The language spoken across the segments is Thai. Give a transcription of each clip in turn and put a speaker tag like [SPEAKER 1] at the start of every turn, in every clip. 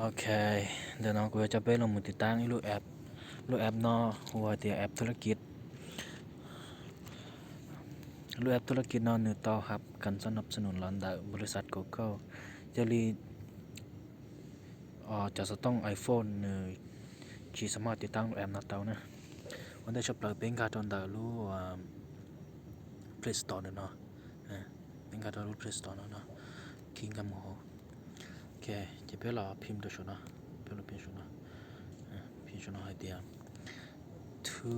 [SPEAKER 1] โอเคเดี๋ยวน้องกูจะไปลงมือติดตั้งรูปแอปเนาะหัวเตียแอปธุรกิจรูปแอปธุรกิจเนาะหนึ่งต่อครับการสนับสนุนหลังจากบริษัท Google จะรีจะต้อง iPhone หนึ่งที่สามารถติดตั้งรูปแอปนาเตานะวันนี้ชอบเปิดเป็นการตอนดาวรู้Play Store เนาะเป็นการตอนรู้ Play Store เนาะคิงกับโมโหโอเคจะไปรอพิมพ์ตัวชนะไปรอพิมพ์ชนะพิมพ์ชนะให้เดียวธุ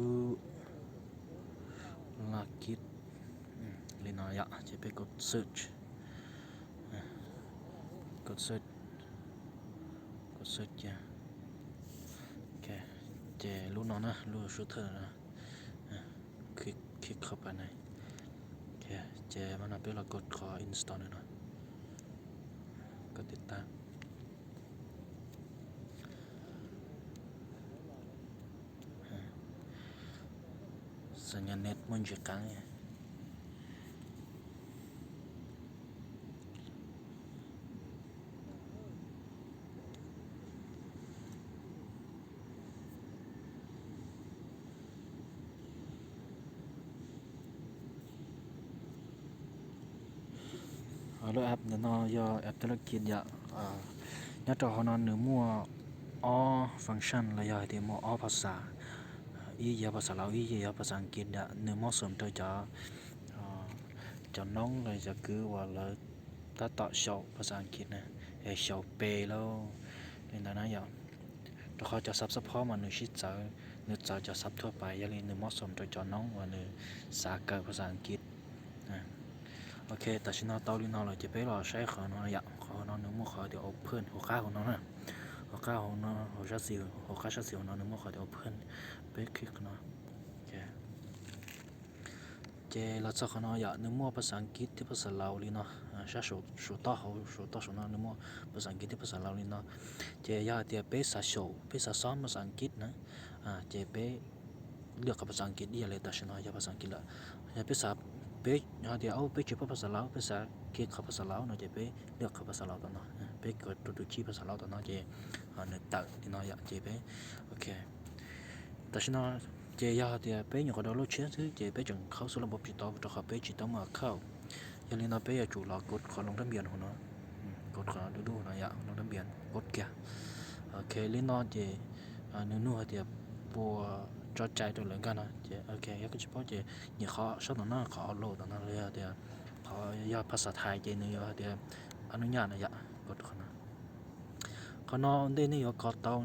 [SPEAKER 1] รกิจลีน่าอยากจะไปกด search กด search จ้ะโอเคเจรู้น้องนะรู้ชูเธอนะคลิกเข้าไปในโอเคเจมันเอาไปเรากดขอ install หน่อยกดติดตั้งสัญญาณเน็ตมันจะค้างไงแล้วแอปเดี๋ยวน้องย่อแอปธุรกิจอย่าnhớ trò họ nói nữa mua all function là giờ thì mua all ภาษาý giờ ภาษาเราý giờ ภาษาอังกฤษđã nữa mua sớm tới cho nóng rồi giờ cứว่าlà ta tạo show ภาษาอังกฤษนะshow เปแล้วnên là nói giờเราเขาจะซับซัพพอร์ตมาหนึ่งชิดจะหนึ่งจะซับทั่วไปอย่างนี้หนึ่งเหมาะสมโดยจอน้องว่าหนึ่งสาเกิดภาษาอังกฤษโอเคแต่ฉันเอาเตาลีนอเราจะไปรอใช้เขาเนาะอยากเขาเนาะหนึ่งมั่วเขาเดี๋ยว open หัวข้าของน้องนะหัวข้าของน้องหัวข้าสิวเนาะหนึ่งมั่วเขาเดี๋ยว open ไปคลิกเนาะโอเคเจเราจะเขาเนาะอยากหนึ่งมั่วภาษาอังกฤษที่ภาษาลาวลีเนาะใช้สูตรต่อเขาสูตรต่อสูตรเนาะหนึ่งมั่วภาษาอังกฤษที่ภาษาลาวลีเนาะเจอยากเดี๋ยวไปสาโชไปสาซ้อมภาษาอังกฤษนะเจไปเลือกกับภาษาอังกฤษดีอะไรแต่ฉันเอาภาษาอังกฤษละอย่าไปสับไปเดี๋ยวเอาไปเฉพาะภาษาลาวภาษาเกี่ยวกับภาษาลาวเนาะจะไปเลือกกับภาษาลาวตัวเนาะไปกดตัวชี้ภาษาลาวตัวเนาะจะเนื้อตัดที่เนาะอยากจะไปโอเคแต่ฉันเอาจะอยากเดี๋ยวไปอยู่กับเราเชื่อถือจะไปจนเข้าสู่ระบบจิตต่อจะเข้าไปจิตต่อมาเข้าอย่าลืมนะไปอย่าจู่เรากดขอลงทะเบียนของเนาะกดขอดูๆนะอยากลงทะเบียนกดแกโอเคลิ้นนอนจะนู่นเดี๋ยวปัวcho chạy được lớn cái nào chị ok cái chỉ bảo chị nhiều khó số nó khó lộ nóเลยthì họ do ภาษาไทยchị này thì anh nói nhà này dạ gột khó nó đây này có tao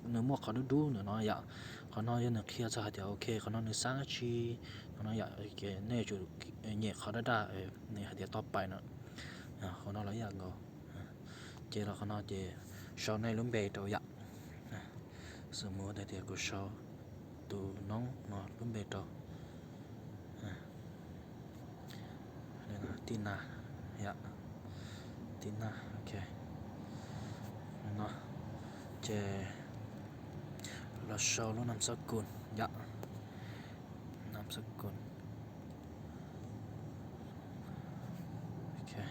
[SPEAKER 1] nữa mua khó đủ nữa nó dạ khó nó như kia ra thì ok khó nó nữa sáng chi nó dạ cái này chủ nhẹ khó đã này thì top bài nữa khó nó lấy dạ ngô chị là khó nó chị sau này luôn bề đầu dạ sự mua đây thì có sau tụ nóng mà luôn bề đầu đây là Tina dạ Tina ok nó chè là show luôn nằm sắc cồn dạ nằm sắc cồn ok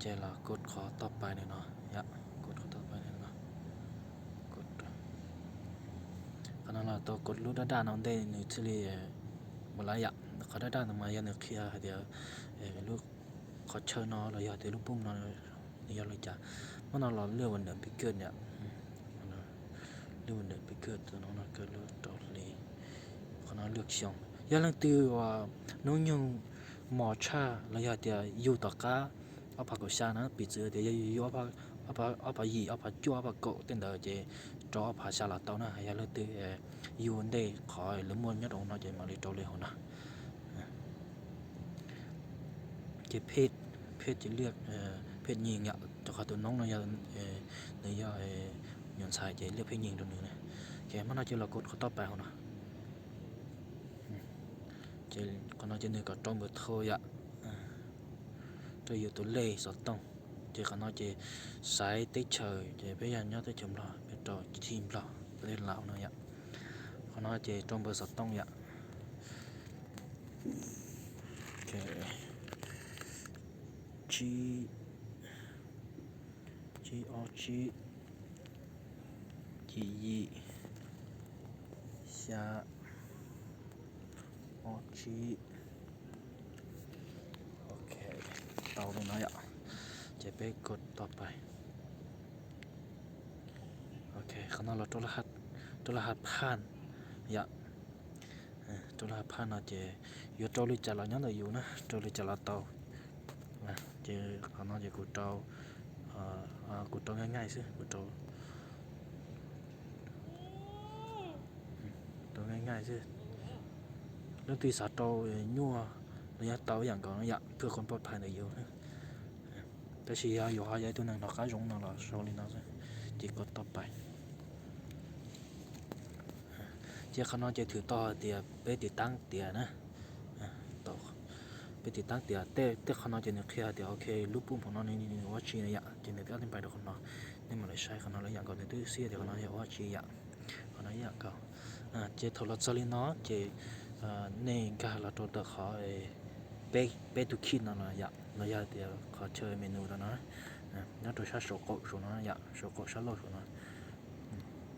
[SPEAKER 1] chè là cột khóต่อไปnày nó dạ cột khóต่อไปnày nó cột cái là tôi cột lúc đã đan nó đây như thế này một lá dạเขาได้ทำมาอย่างนึกเคลียร์เดี๋ยวลูกเขาเชิญนอเลยเดี๋ยวลูกปุ้มนอนี่ยเลยจ้ะมันนอเราเลือกวันเดิมพิเกิลเนี่ยเลือกวันเดิมพิเกิลตัวน้องนอเกิดเลือกตัวเลยเขานอเลือกช่องยังลังตีว่าน้องยังหมอชาเลยเดี๋ยวอยู่ต่อก้าเอาผักกุชานะปีเจอเดี๋ยวอยู่เอาผักยีเอาผักจั่วเอาผักโกเต้นเดี๋ยวจะจอผักชาลาเต้านะยังลังตีอยู่วันเดย์ขอหรือมวนยัดองนอจะมาเลยโตเลยหัวนะจะเพศจะเลือกเพศหญิงเนี่ยจะขอตัวน้องเนาะเนี่ยย้อนสายจะเลือกเพศหญิงตัวนึงนะแกมันน่าจะเรากดเขาต่อไปเขานะจะก็น่าจะเนี่ยก็ตรงเบอร์โทรอ่ะตัวอยู่ตัวเล่สอดต้องจะเขาน่าจะสายเตะเฉยจะไปยันยอดเตะชมเราไปต่อทีมเราประเทศลาวเนาะอ่ะเขาน่าจะตรงเบอร์สอดต้องอ่ะโอเคG O G Kiyi Xia Mochi โอเคเตาเลยนะอย่าจะไปกดต่อไปโอเคข้างนอกเราตัวรหัสผ่านอย่าตัวรหัสผ่านเราจะอยู่ตัวลิจเรายังอยู่นะตัวลิจเราเตาจะข้างนอกจะกูเตากูเตาง่ายๆสิกูเตาง่ายๆสิเรื่องตีสาเตายั่วระยะเตาอย่างก่อนอย่าเพื่อคนปลอดภัยในอยู่นะแต่ชีอยู่หายตัวหนึ่งเราขายรงนั่นเราโซลินาสิจะกดต่อไปเจ้าข้างนอกจะถือต่อเตียไปติดตั้งเตียนะต่อไปติดตั้งเตียแต่ข้างนอกจะเนี่ยเคลียร์เตียโอเครูปปุ่มของน้องนี่ว่าชีเนี่ยจะเนี่ยเอาทิ้งไปเดี๋ยวข้างนอกนี่มันเลยใช้ข้างนอกแล้วอย่างก่อนเนี่ยตู้เสียเดี๋ยวข้างนอกจะว่าชีอย่างข้างนอกอย่างก่อนเจ้าโทรศัพท์ลินอเจ้เนี่ยก็เราตัวต่อเขาไปตุกินนั่นแหละอย่างระยะเดียวเขาเชิญเมนูแล้วนะนั่นตัวชาโชโกะส่วนนั้นอย่างโชโกะชาโลส่วนนั้น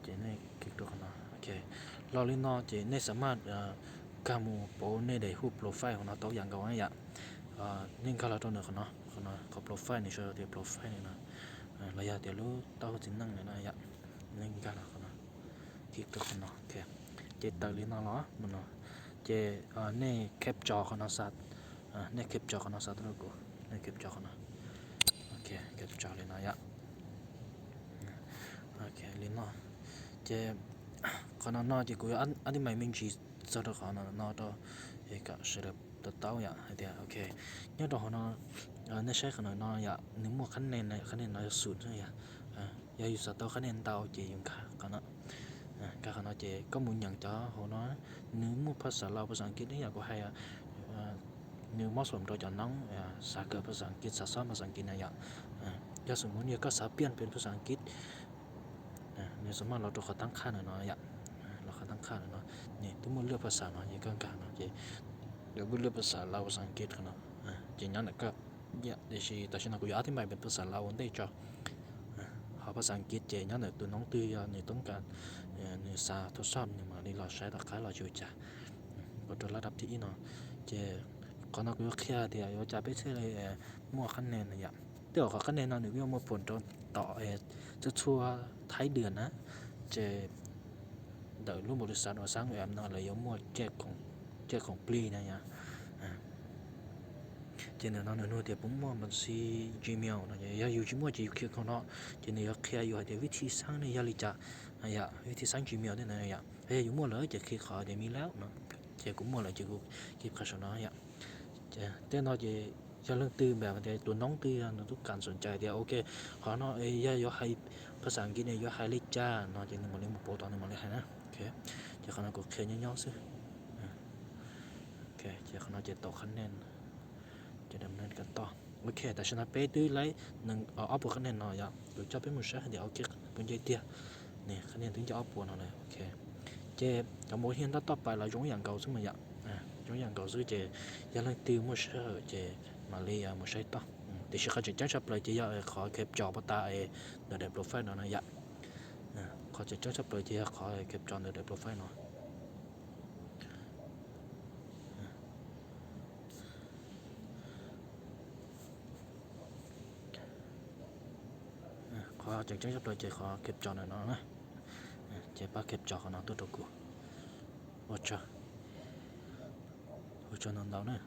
[SPEAKER 1] เจ้าเนี่ยคลิกตัวข้างนอกโอเคเราลินอเจ้าเนี่ยสามารถการมูโปเนี่ยได้รูปโปรไฟล์ของเราตัวอย่างก่อนอย่างนี่ก็เราตัวหนึ่งข้างนอกเขาโปรไฟล์นี่ช่วยเราเดี๋ยวโปรไฟล์นี่นะระยะเดียวรู้ตัวจริงนั่งเลยนะอย่างนี่ก็เราข้างนอกคลิกตัวข้างนอกโอเคเจ้าตัดลินอเหรอมันเนาะเจ้าเนี่ยแคปจอข้างนอกสัตว์เนี่ยเก็บจอข้างนอกสัตว์แล้วกูเนี่ยเก็บจอข้างนอกโอเคเก็บจอเลยนะยะโอเคลินนอเจข้างนอกเจกูอันนี้ไม่มีจีสัตว์ข้างนอกตัวเอกสารตัวเต้ายะเดียวโอเคเนี่ยตัวข้างนอกเนี่ยใช้ข้างนอกยะนึกว่าคะแนนน้อยสุดใช่ยะยาอยู่สัตว์ตัวคะแนนเต้าเจยังขาข้างนอกก็ข้างนอกเจก็มุนอย่างจ้าข้างนอกนึกว่าภาษาเราภาษาอังกฤษนี่อยากกูให้nếu mà sớm rồi cho nóng xã cơภาษาอังกฤษxãภาษาอังกฤษนะอย่างจะสมมติเนี่ยก็สาเปลี่ยนเป็นภาษาอังกฤษเนี่ยสมมติเราต้องตั้งค่าหน่อยอย่างเราตั้งค่าหน่อยเนี่ยทุกคนเลือกภาษาหน่อยอย่างกลางๆเนาะเดี๋ยวเลือกภาษาเราภาษาอังกฤษกันเนาะจริงๆนั่นก็เนี่ยเดี๋ยวแต่ฉันก็อยากอธิบายเป็นภาษาเราได้จ้ะภาษาอังกฤษเจนั่นแหละตัวน้องตื้อเนี่ยต้องการเนี่ยสาทดสอบเนี่ยมานี่เราใช้ตะไคร้เราช่วยจ้ะก็ตัวระดับที่เนาะเจก่อนเราก็เคลียร์เดี๋ยวจะไปเชื่อเลยมั่วคะแนนนะอย่างเดี๋ยวขอคะแนนเราหนึ่งว่ามั่วผลต่อจะชัวท้ายเดือนนะจะเดี๋ยวรู้บริษัทว่าสร้างแอมนอนเลยยมั่วแจกของปลีนะอย่างเจนนั่นนู่นเดี๋ยวผมมั่วบัญชี Gmail นะอย่าอยู่ที่มั่วจะอยู่เกี่ยวกับเนาะเจนเนี่ยเคลียร์อยู่เดี๋ยววิธีสร้างเนี่ยยาลิจ่าอย่างวิธีสร้าง Gmail เนี่ยนะอย่างอยู่มั่วเลยจะคลิกขอเดี๋ยวมีแล้วเนาะเจกูมั่วเลยจะกูคลิกขอชนะอย่างแต่เราจะเรื่องตื่นแบบเดี๋ยวตัวน้องตื่นเราทุกการสนใจเดี๋ยวโอเคขอเนาะอย่าให้ภาษาอังกฤษเนี่ยอย่าให้ลิจ้าเนาะจะนึกมาเรื่องโปรตอนนึกมาเลยนะโอเคจะขนาดก็เคยย่อๆสิโอเคจะขนาดจะต่อคะแนนจะดำเนินกันต่อโอเคแต่ชนะไปด้วยไล่หนึ่งเอาปวดคะแนนหน่อยอย่างเดี๋ยวจะเป็นมือใช้เดี๋ยวเอาเก็บเป็นใจเตี้ยเนี่ยคะแนนถึงจะเอาปวดหน่อยโอเคเจ๊กับโมเฮียนต่อไปเราย้อนอย่างเก่าซึ่งมันอย่างgiống như cầu sư chế giờ lên tiêu mua sữa chế mà lấy mua sữa to thì sẽ có chế chắc sắp lại chế giờ khỏi kẹp trò bắt ta để đẹp profile nó này vậy khỏi chế chắc sắp lại chế khỏi kẹp trò để đẹp profile nó khỏi chế chắc sắp lại chế khỏi kẹp trò này nó nè chế ba kẹp trò của nó tôi đâu cô ôi trời nó đâu nè